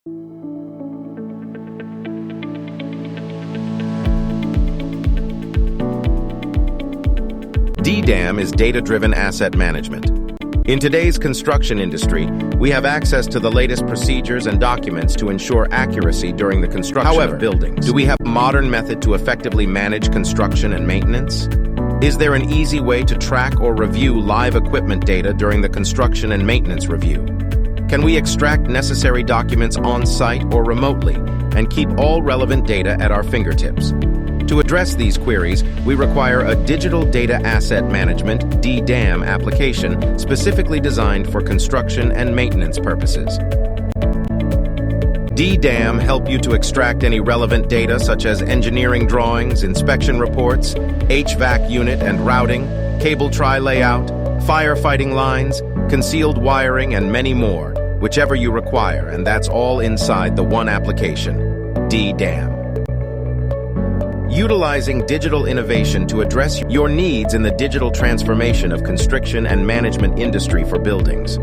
DDAM is data-driven asset management. In today's construction industry, we have access to the latest procedures and documents to ensure accuracy during the construction of buildings. Do we have a modern method to effectively manage construction and maintenance? Is there an easy way to track or review live equipment data during the construction and maintenance review? Can we extract necessary documents on-site or remotely and keep all relevant data at our fingertips? To address these queries, we require a Digital Data Asset Management (DDAM) application specifically designed for construction and maintenance purposes. DDAM help you to extract any relevant data such as engineering drawings, inspection reports, HVAC unit and routing, cable tray layout, firefighting lines, concealed wiring, and many more, whichever you require, and that's all inside the one application, DDAM. Utilizing digital innovation to address your needs in the digital transformation of construction and management industry for buildings.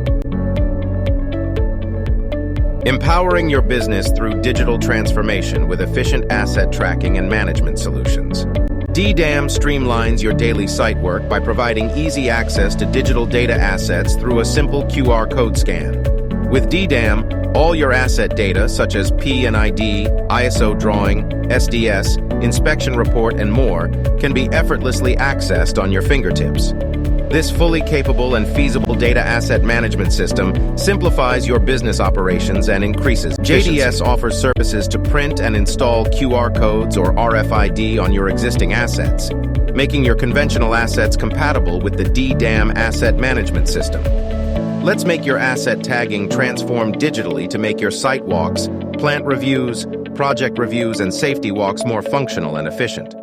Empowering your business through digital transformation with efficient asset tracking and management solutions. DDAM streamlines your daily site work by providing easy access to digital data assets through a simple QR code scan. With DDAM, all your asset data such as P&ID, ISO drawing, SDS, inspection report, and more can be effortlessly accessed on your fingertips. This fully capable and feasible data asset management system simplifies your business operations and increases efficiency. JDS offers services to print and install QR codes or RFID on your existing assets, making your conventional assets compatible with the DDAM asset management system. Let's make your asset tagging transform digitally to make your site walks, plant reviews, project reviews, and safety walks more functional and efficient.